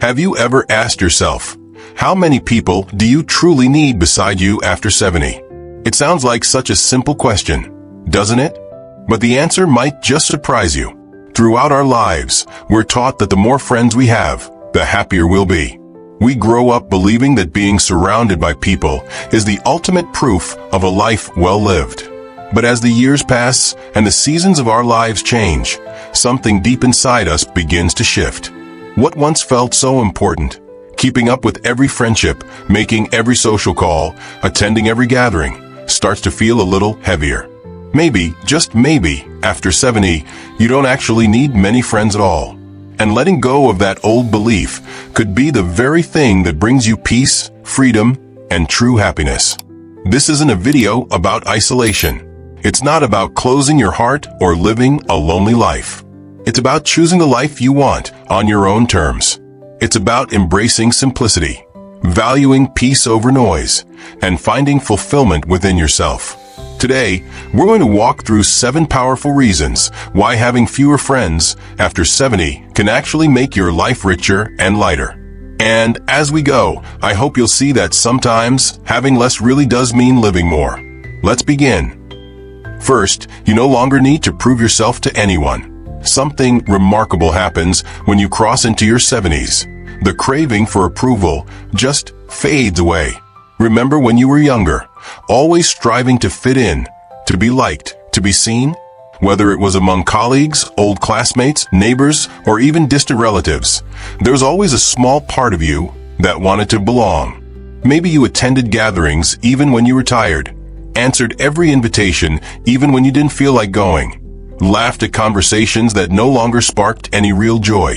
Have you ever asked yourself, how many people do you truly need beside you after 70? It sounds like such a simple question, doesn't it? But the answer might just surprise you. Throughout our lives, we're taught that the more friends we have, the happier we'll be. We grow up believing that being surrounded by people is the ultimate proof of a life well lived. But as the years pass and the seasons of our lives change, something deep inside us begins to shift. What once felt so important, keeping up with every friendship, making every social call, attending every gathering, starts to feel a little heavier. Maybe, just maybe, after 70, you don't actually need many friends at all. And letting go of that old belief could be the very thing that brings you peace, freedom, and true happiness. This isn't a video about isolation. It's not about closing your heart or living a lonely life. It's about choosing the life you want on your own terms. It's about embracing simplicity, valuing peace over noise, and finding fulfillment within yourself. Today, we're going to walk through 7 powerful reasons why having fewer friends after 70 can actually make your life richer and lighter. And as we go, I hope you'll see that sometimes having less really does mean living more. Let's begin. First, you no longer need to prove yourself to anyone. Something remarkable happens when you cross into your 70s. The craving for approval just fades away. Remember when you were younger, always striving to fit in, to be liked, to be seen? Whether it was among colleagues, old classmates, neighbors, or even distant relatives, there was always a small part of you that wanted to belong. Maybe you attended gatherings even when you were tired, answered every invitation even when you didn't feel like going, laughed at conversations that no longer sparked any real joy,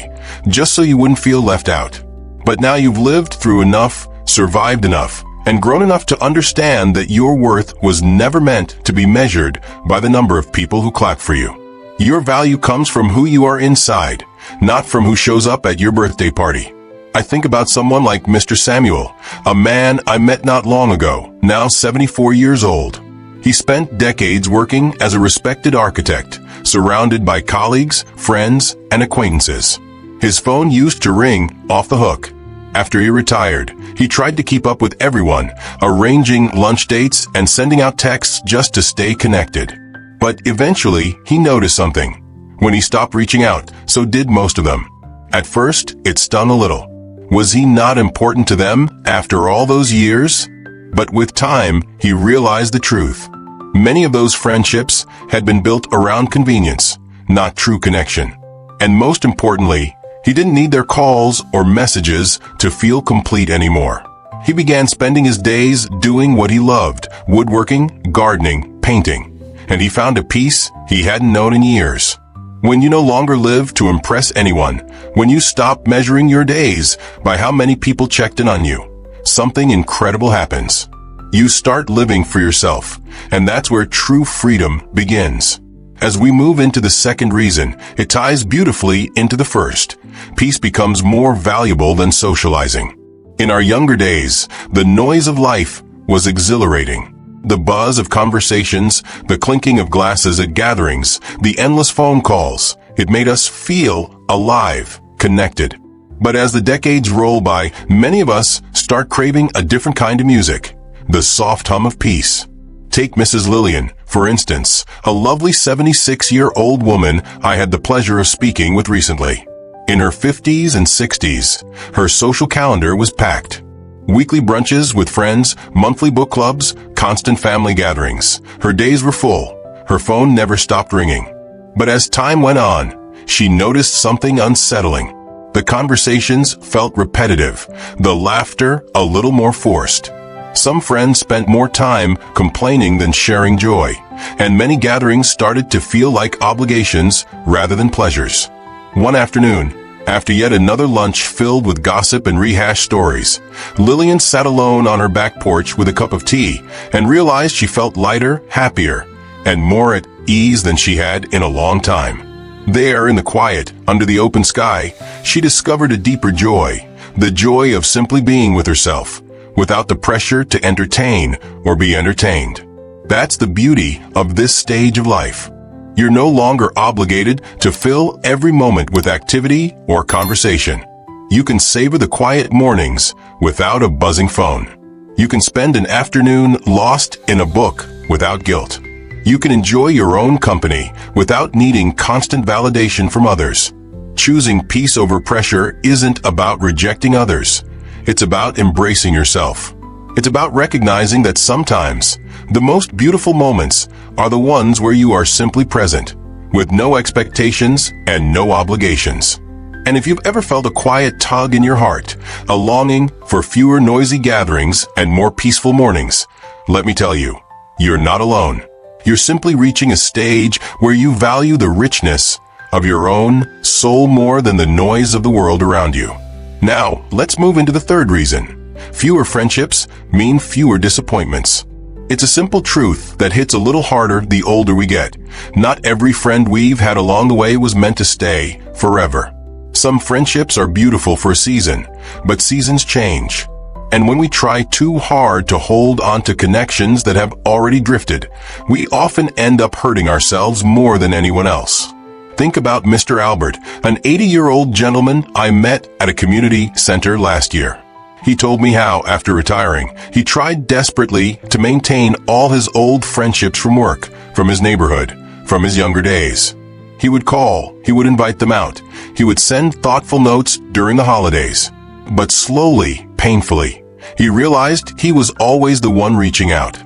just so you wouldn't feel left out. But now you've lived through enough, survived enough, and grown enough to understand that your worth was never meant to be measured by the number of people who clap for you. Your value comes from who you are inside, not from who shows up at your birthday party. I think about someone like Mr. Samuel, a man I met not long ago, now 74 years old. He spent decades working as a respected architect, surrounded by colleagues, friends, and acquaintances. His phone used to ring off the hook. After he retired, he tried to keep up with everyone, arranging lunch dates and sending out texts just to stay connected. But eventually, he noticed something. When he stopped reaching out, so did most of them. At first, it stung a little. Was he not important to them after all those years? But with time, he realized the truth. Many of those friendships had been built around convenience, not true connection. And most importantly, he didn't need their calls or messages to feel complete anymore. He began spending his days doing what he loved, woodworking, gardening, painting. And he found a peace he hadn't known in years. When you no longer live to impress anyone, when you stop measuring your days by how many people checked in on you, something incredible happens. You start living for yourself, and that's where true freedom begins. As we move into the second reason, it ties beautifully into the first. Peace becomes more valuable than socializing. In our younger days, the noise of life was exhilarating. The buzz of conversations, the clinking of glasses at gatherings, the endless phone calls, it made us feel alive, connected. But as the decades roll by, many of us start craving a different kind of music, the soft hum of peace. Take Mrs. Lillian, for instance, a lovely 76-year-old woman I had the pleasure of speaking with recently. In her 50s and 60s, her social calendar was packed. Weekly brunches with friends, monthly book clubs, constant family gatherings. Her days were full. Her phone never stopped ringing. But as time went on, she noticed something unsettling. The conversations felt repetitive, the laughter a little more forced. Some friends spent more time complaining than sharing joy, and many gatherings started to feel like obligations rather than pleasures. One afternoon, after yet another lunch filled with gossip and rehashed stories, Lillian sat alone on her back porch with a cup of tea and realized she felt lighter, happier, and more at ease than she had in a long time. There, in the quiet, under the open sky, she discovered a deeper joy, the joy of simply being with herself, without the pressure to entertain or be entertained. That's the beauty of this stage of life. You're no longer obligated to fill every moment with activity or conversation. You can savor the quiet mornings without a buzzing phone. You can spend an afternoon lost in a book without guilt. You can enjoy your own company without needing constant validation from others. Choosing peace over pressure isn't about rejecting others. It's about embracing yourself. It's about recognizing that sometimes the most beautiful moments are the ones where you are simply present, with no expectations and no obligations. And if you've ever felt a quiet tug in your heart, a longing for fewer noisy gatherings and more peaceful mornings, let me tell you, you're not alone. You're simply reaching a stage where you value the richness of your own soul more than the noise of the world around you. Now, let's move into the third reason. Fewer friendships mean fewer disappointments. It's a simple truth that hits a little harder the older we get. Not every friend we've had along the way was meant to stay forever. Some friendships are beautiful for a season, but seasons change. And when we try too hard to hold on to connections that have already drifted, we often end up hurting ourselves more than anyone else. Think about Mr. Albert, an 80-year-old gentleman I met at a community center last year. He told me how, after retiring, he tried desperately to maintain all his old friendships from work, from his neighborhood, from his younger days. He would call, he would invite them out, he would send thoughtful notes during the holidays. But slowly, painfully, he realized he was always the one reaching out.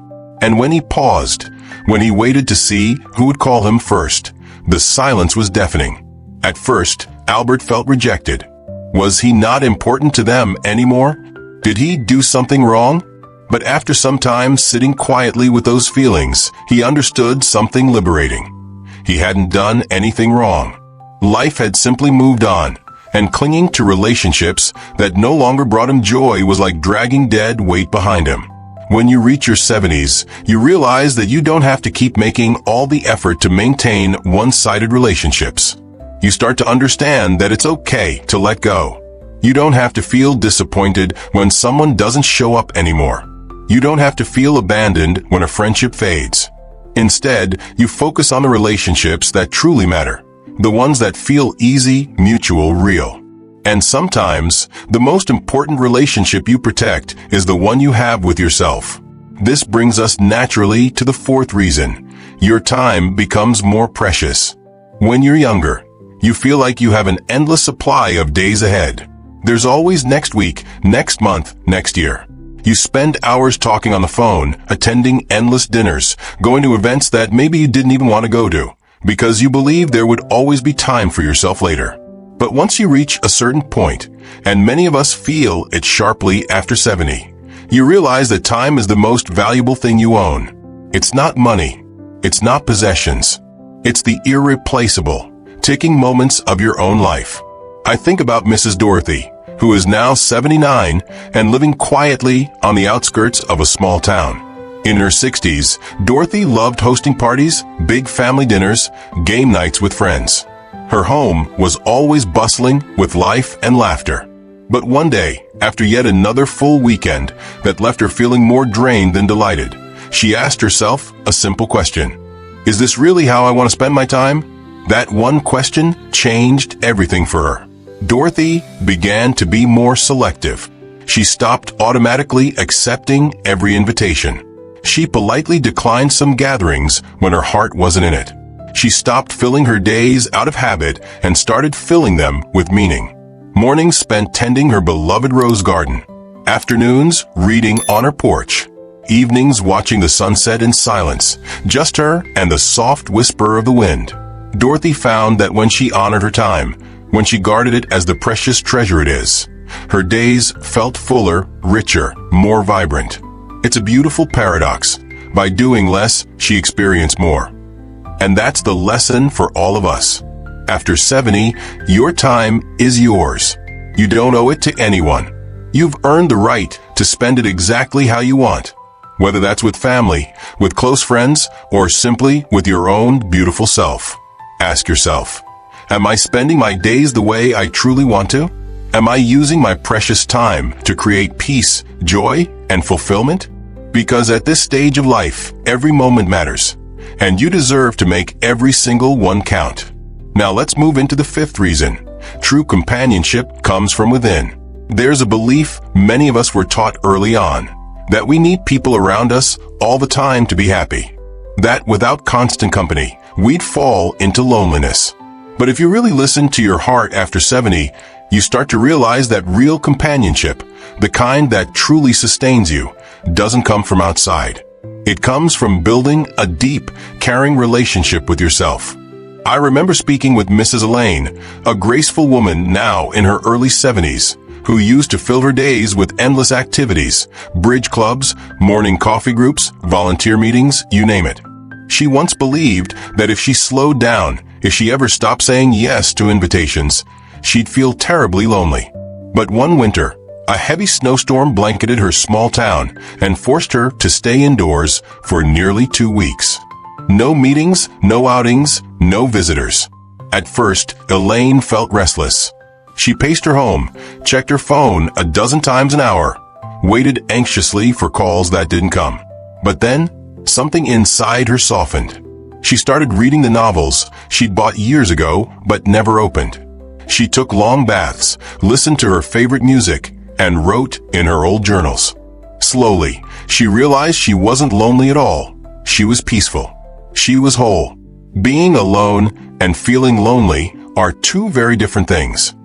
And when he paused, when he waited to see who would call him first, the silence was deafening. At first, Albert felt rejected. Was he not important to them anymore? Did he do something wrong? But after some time sitting quietly with those feelings, he understood something liberating. He hadn't done anything wrong. Life had simply moved on, and clinging to relationships that no longer brought him joy was like dragging dead weight behind him. When you reach your 70s, you realize that you don't have to keep making all the effort to maintain one-sided relationships. You start to understand that it's okay to let go. You don't have to feel disappointed when someone doesn't show up anymore. You don't have to feel abandoned when a friendship fades. Instead, you focus on the relationships that truly matter, the ones that feel easy, mutual, real. And sometimes, the most important relationship you protect is the one you have with yourself. This brings us naturally to the fourth reason. Your time becomes more precious. When you're younger, you feel like you have an endless supply of days ahead. There's always next week, next month, next year. You spend hours talking on the phone, attending endless dinners, going to events that maybe you didn't even want to go to, because you believe there would always be time for yourself later. But once you reach a certain point, and many of us feel it sharply after 70, you realize that time is the most valuable thing you own. It's not money. It's not possessions. It's the irreplaceable, ticking moments of your own life. I think about Mrs. Dorothy, who is now 79 and living quietly on the outskirts of a small town. In her 60s, Dorothy loved hosting parties, big family dinners, game nights with friends. Her home was always bustling with life and laughter. But one day, after yet another full weekend that left her feeling more drained than delighted, she asked herself a simple question. Is this really how I want to spend my time? That one question changed everything for her. Dorothy began to be more selective. She stopped automatically accepting every invitation. She politely declined some gatherings when her heart wasn't in it. She stopped filling her days out of habit and started filling them with meaning. Mornings spent tending her beloved rose garden. Afternoons reading on her porch. Evenings watching the sunset in silence, just her and the soft whisper of the wind. Dorothy found that when she honored her time, when she guarded it as the precious treasure it is, her days felt fuller, richer, more vibrant. It's a beautiful paradox. By doing less, she experienced more. And that's the lesson for all of us. After 70, your time is yours. You don't owe it to anyone. You've earned the right to spend it exactly how you want. Whether that's with family, with close friends, or simply with your own beautiful self. Ask yourself, am I spending my days the way I truly want to? Am I using my precious time to create peace, joy, and fulfillment? Because at this stage of life, every moment matters, and you deserve to make every single one count. Now let's move into the fifth reason. true companionship comes from within. There's a belief many of us were taught early on, that we need people around us all the time to be happy. That without constant company, we'd fall into loneliness. But if you really listen to your heart after 70, you start to realize that real companionship, the kind that truly sustains you, doesn't come from outside. It comes from building a deep, caring relationship with yourself. I remember speaking with Mrs. Elaine, a graceful woman now in her early 70s, who used to fill her days with endless activities, bridge clubs, morning coffee groups, volunteer meetings, you name it. She once believed that if she slowed down, if she ever stopped saying yes to invitations, she'd feel terribly lonely. But one winter, a heavy snowstorm blanketed her small town and forced her to stay indoors for nearly 2 weeks. No meetings, no outings, no visitors. At first, Elaine felt restless. She paced her home, checked her phone a dozen times an hour, waited anxiously for calls that didn't come. But then, something inside her softened. She started reading the novels she'd bought years ago but never opened. She took long baths, listened to her favorite music, and wrote in her old journals. Slowly, she realized she wasn't lonely at all. She was peaceful. She was whole. Being alone and feeling lonely are two very different things.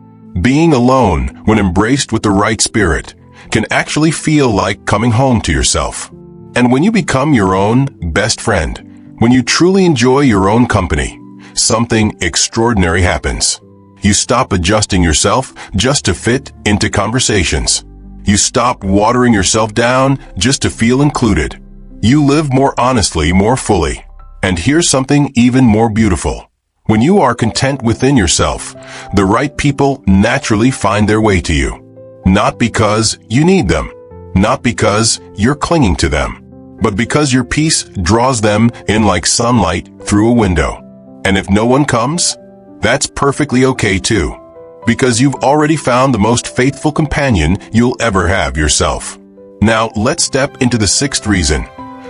Being alone, when embraced with the right spirit, can actually feel like coming home to yourself. And when you become your own best friend, when you truly enjoy your own company, something extraordinary happens. You stop adjusting yourself just to fit into conversations. You stop watering yourself down just to feel included. You live more honestly, more fully. And here's something even more beautiful. When you are content within yourself, the right people naturally find their way to you. Not because you need them, not because you're clinging to them, but because your peace draws them in like sunlight through a window. And if no one comes, that's perfectly okay too, because you've already found the most faithful companion you'll ever have yourself. Now let's step into the sixth reason.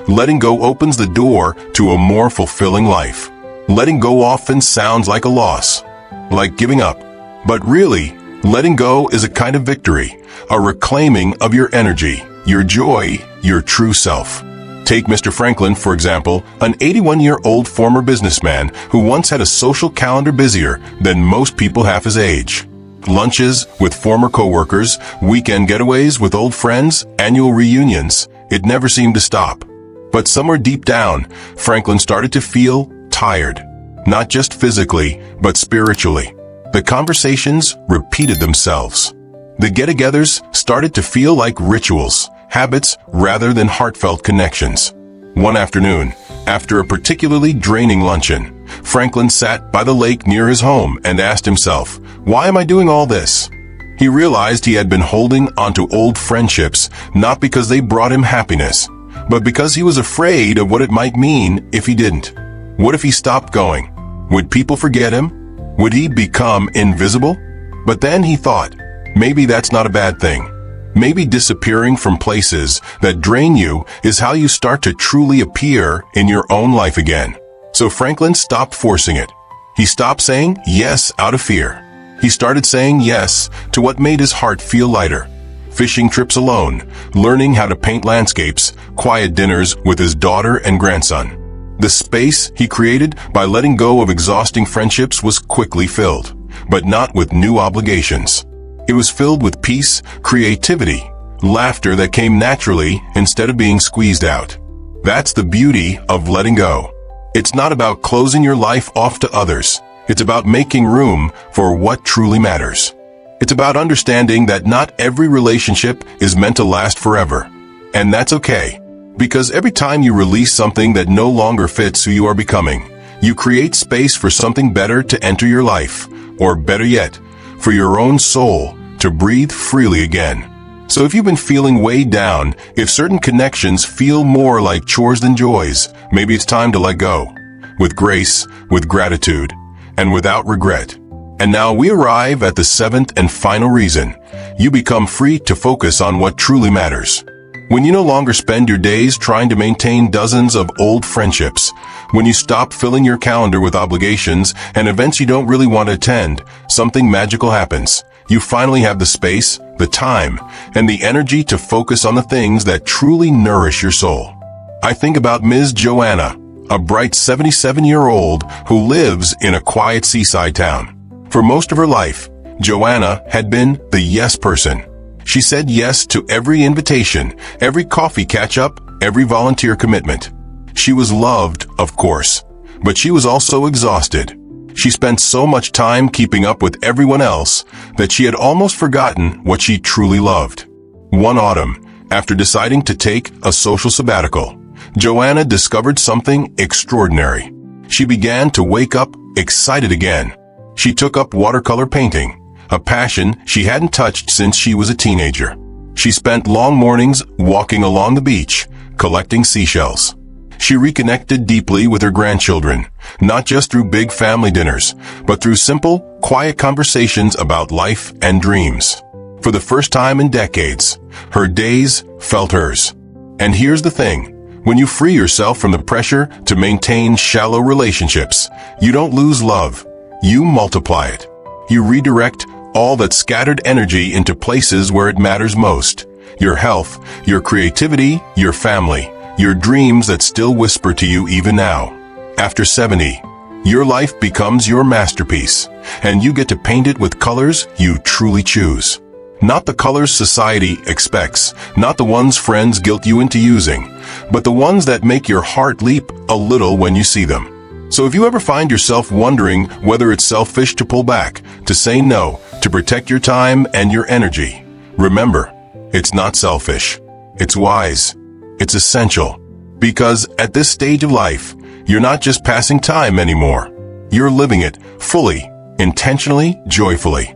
Letting go opens the door to a more fulfilling life. Letting go often sounds like a loss, like giving up. But really, letting go is a kind of victory, a reclaiming of your energy, your joy, your true self. Take Mr. Franklin, for example, an 81-year-old former businessman who once had a social calendar busier than most people half his age. Lunches with former coworkers, weekend getaways with old friends, annual reunions. It never seemed to stop. But somewhere deep down, Franklin started to feel tired. Not just physically, but spiritually. The conversations repeated themselves. The get-togethers started to feel like rituals, habits rather than heartfelt connections. One afternoon, after a particularly draining luncheon, Franklin sat by the lake near his home and asked himself, "Why am I doing all this?" He realized he had been holding onto old friendships not because they brought him happiness, but because he was afraid of what it might mean if he didn't. What if he stopped going? Would people forget him? Would he become invisible? But then he thought, maybe that's not a bad thing. Maybe disappearing from places that drain you is how you start to truly appear in your own life again. So Franklin stopped forcing it. He stopped saying yes out of fear. He started saying yes to what made his heart feel lighter. Fishing trips alone, learning how to paint landscapes, quiet dinners with his daughter and grandson. The space he created by letting go of exhausting friendships was quickly filled, but not with new obligations. It was filled with peace, creativity, laughter that came naturally instead of being squeezed out. That's the beauty of letting go. It's not about closing your life off to others. It's about making room for what truly matters. It's about understanding that not every relationship is meant to last forever. And that's okay, because every time you release something that no longer fits who you are becoming, you create space for something better to enter your life, or better yet, for your own soul to breathe freely again. So if you've been feeling weighed down, if certain connections feel more like chores than joys, maybe it's time to let go. With grace, with gratitude, and without regret. And now we arrive at the seventh and final reason. You become free to focus on what truly matters. When you no longer spend your days trying to maintain dozens of old friendships, when you stop filling your calendar with obligations and events you don't really want to attend, something magical happens. You finally have the space, the time, and the energy to focus on the things that truly nourish your soul. I think about Ms. Joanna, a bright 77-year-old who lives in a quiet seaside town. For most of her life, Joanna had been the yes person. She said yes to every invitation, every coffee catch-up, every volunteer commitment. She was loved, of course, but she was also exhausted. She spent so much time keeping up with everyone else that she had almost forgotten what she truly loved. One autumn, after deciding to take a social sabbatical, Joanna discovered something extraordinary. She began to wake up excited again. She took up watercolor painting, a passion she hadn't touched since she was a teenager. She spent long mornings walking along the beach, collecting seashells. She reconnected deeply with her grandchildren, not just through big family dinners, but through simple, quiet conversations about life and dreams. For the first time in decades, her days felt hers. And here's the thing. When you free yourself from the pressure to maintain shallow relationships, you don't lose love. You multiply it. You redirect all that scattered energy into places where it matters most. Your health, your creativity, your family, your dreams that still whisper to you even now. After 70, your life becomes your masterpiece, and you get to paint it with colors you truly choose. Not the colors society expects, not the ones friends guilt you into using, but the ones that make your heart leap a little when you see them. So if you ever find yourself wondering whether it's selfish to pull back, to say no, to protect your time and your energy, remember, it's not selfish. It's wise. It's essential. Because at this stage of life, you're not just passing time anymore. You're living it fully, intentionally, joyfully.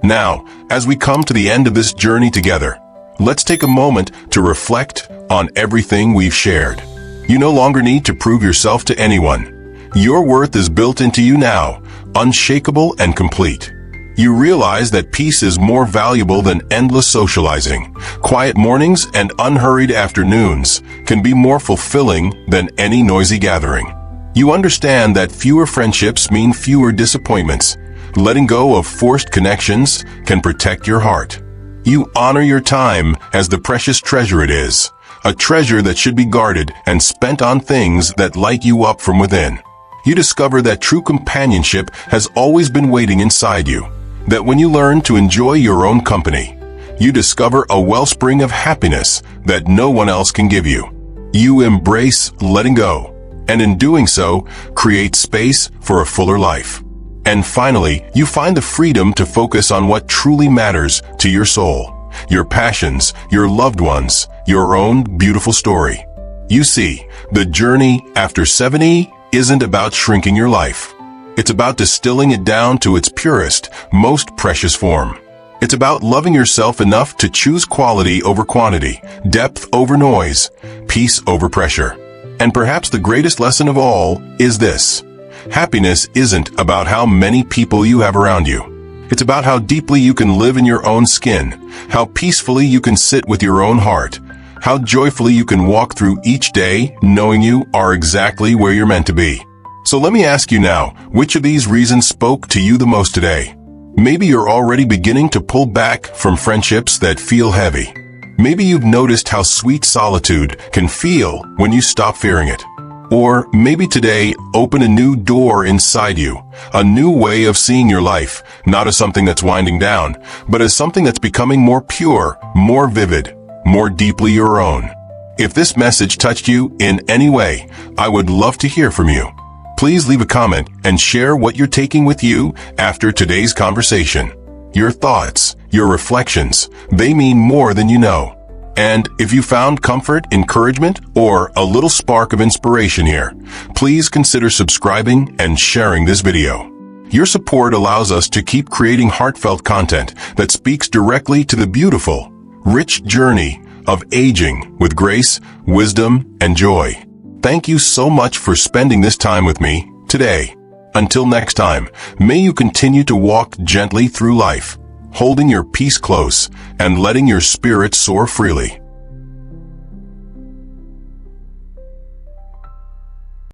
Now, as we come to the end of this journey together, let's take a moment to reflect on everything we've shared. You no longer need to prove yourself to anyone. Your worth is built into you now, unshakable and complete. You realize that peace is more valuable than endless socializing. Quiet mornings and unhurried afternoons can be more fulfilling than any noisy gathering. You understand that fewer friendships mean fewer disappointments. Letting go of forced connections can protect your heart. You honor your time as the precious treasure it is, a treasure that should be guarded and spent on things that light you up from within. You discover that true companionship has always been waiting inside you, that when you learn to enjoy your own company, you discover a wellspring of happiness that no one else can give you. You embrace letting go, and in doing so, create space for a fuller life. And finally, you find the freedom to focus on what truly matters to your soul, your passions, your loved ones, your own beautiful story. You see, the journey after 70 isn't about shrinking your life. It's about distilling it down to its purest, most precious form. It's about loving yourself enough to choose quality over quantity, depth over noise, peace over pressure. And perhaps the greatest lesson of all is this. Happiness isn't about how many people you have around you. It's about how deeply you can live in your own skin, how peacefully you can sit with your own heart, how joyfully you can walk through each day knowing you are exactly where you're meant to be. So let me ask you now, which of these reasons spoke to you the most today? Maybe you're already beginning to pull back from friendships that feel heavy. Maybe you've noticed how sweet solitude can feel when you stop fearing it. Or maybe today, open a new door inside you, a new way of seeing your life, not as something that's winding down, but as something that's becoming more pure, more vivid, more deeply your own. If this message touched you in any way, I would love to hear from you. Please leave a comment and share what you're taking with you after today's conversation. Your thoughts, your reflections, they mean more than you know. And if you found comfort, encouragement, or a little spark of inspiration here, please consider subscribing and sharing this video. Your support allows us to keep creating heartfelt content that speaks directly to the beautiful, rich journey of aging with grace, wisdom, and joy. Thank you so much for spending this time with me today. Until next time, may you continue to walk gently through life, holding your peace close and letting your spirit soar freely.